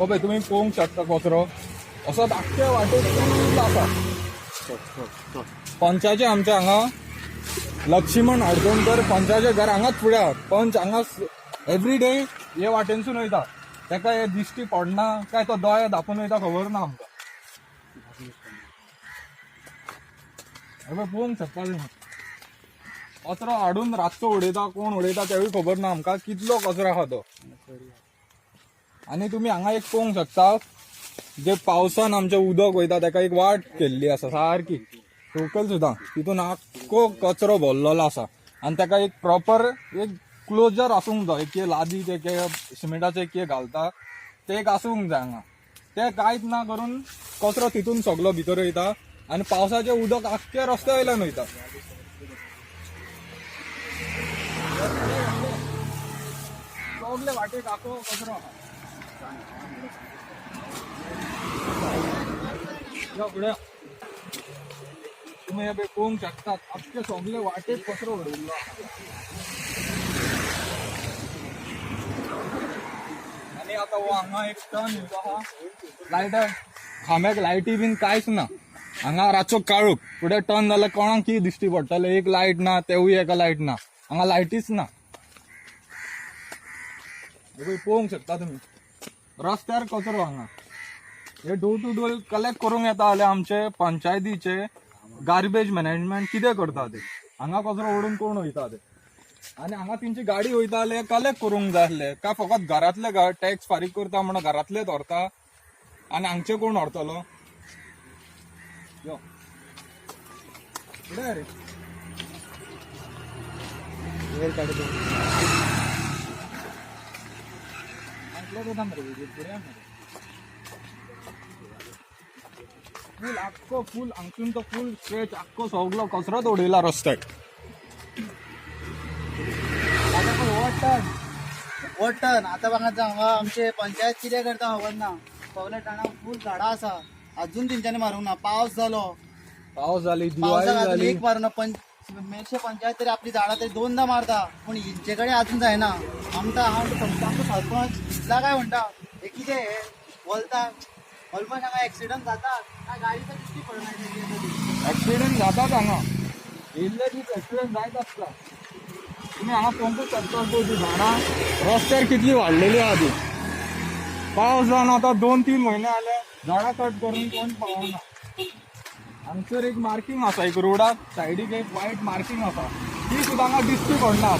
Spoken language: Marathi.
हो बाई तुम्ही पळोवंक शकता कचरो असो धाकटे वाटेक फूल आसा. पंचाचे आमच्या हांगा लक्ष्मण हडकोणकर पंचाचे घर हांगाच फुडें आहा. पंच हांगा एवरी डे हे वाटेनसून वयता. ताका हे दिश्टी पडना काय तो दोळे धापून वयता खबर ना आमकां. पळोवंक शकता तुम्ही कचरो हाडून रातचो उडयता कोण उडयता तेवूय खबर ना आमकां कितलो कचरो आहा तो. आणि तुम्ही हांगा एक पळोवंक शकता जे पावसान आमचे उदक वयता ताका एक वाट केल्ली आसा सारकी टोकल सुद्दां तितून आख्खो कचरो भरलेलो आसा. आणि ताका एक प्रॉपर एक क्लोजर आसूंक जाय. एक लादी ते सिमेंटाचे एक घालता ते एक आसूंक जाय हांगा. ते कांयच ना करून कचरो तितून सगळो भितर वयता आणि पावसाचे उदक आख्खे रस्त्या वयल्यान वयता. सगळे वाटेक आख्खो कचरो आहा. फुडें तुम्ही हे पळोवंक शकतात आख्खे सगळे वाटेक कचरो उडयल्लो आहा. आणि आता हो हांगा एक टर्न आहा लायट खांब्याक लायटी बीन कांयच ना. हांगा रातचो काळोख फुडें टर्न जाल्यार कोणाक कितें दिश्टी पडटलें. एक लायट ना तेवूय एका लायट ना. हांगा लायटीच ना. पळोवंक शकता तुम्ही रस्त्यार कचरो हांगा. हे डोर टू डोर कलेक्ट करूंक येता जाल्यार आमचे पंचायतीचे गार्बेज मॅनेजमेंट कितें करता ते. हांगा कचरो ओडून कोण वयता ते. आणि हांगा तेंची गाडी वयता जाल्यार कलेक्ट करूंक जाय आसले. काय फकत घरातले टॅक्स फारीक करता म्हणून घरातलेच व्हरता आणि हांगचे कोण व्हरतलो. यो फुडें रे वयर काडून फूल आख्खो फूल हांगसून तो फूल स्ट्रेच आख्खो सगळो कचरोच उडयला रस्त्याक. वट्टन आता बघा हांगा आमचे पंचायत कितें करता खबर ना. सगळे टाणाक फूल झाडां आसा अजून तेंच्यांनी मारूंक ना. पावस जालो पावस जाली दिवाळी पावसाक अजून जाली एक मारूंक ना. मेरशे पंचायत तरी आपली झाडां तरी दोनदा मारता पूण हेंचे कडेन अजून जायना. आमकां आमचो सरपंच इतला काय म्हणटा हे कितें हे बोलता ऑलमोस्ट हांगा एक्सिडंट जातात काय गाडीचा दिश्टी पडना. ऍक्सिडेंट जातात हांगा. इल्ले दीस ऍक्सिडेंट जायत आसता. तुम्ही हांगा पळोवंकूच शकता ती झाडां रस्त्यार कितली वाडलेली आहा ती. पावस जावन आतां 2-3 म्हयने जाले झाडां कट करून कोण पावना. हांगसर एक मार्किंग आसा एक रोडाक सायडीक एक वायट मार्किंग आसा ती सुद्दां हांगा दिश्टी पडना.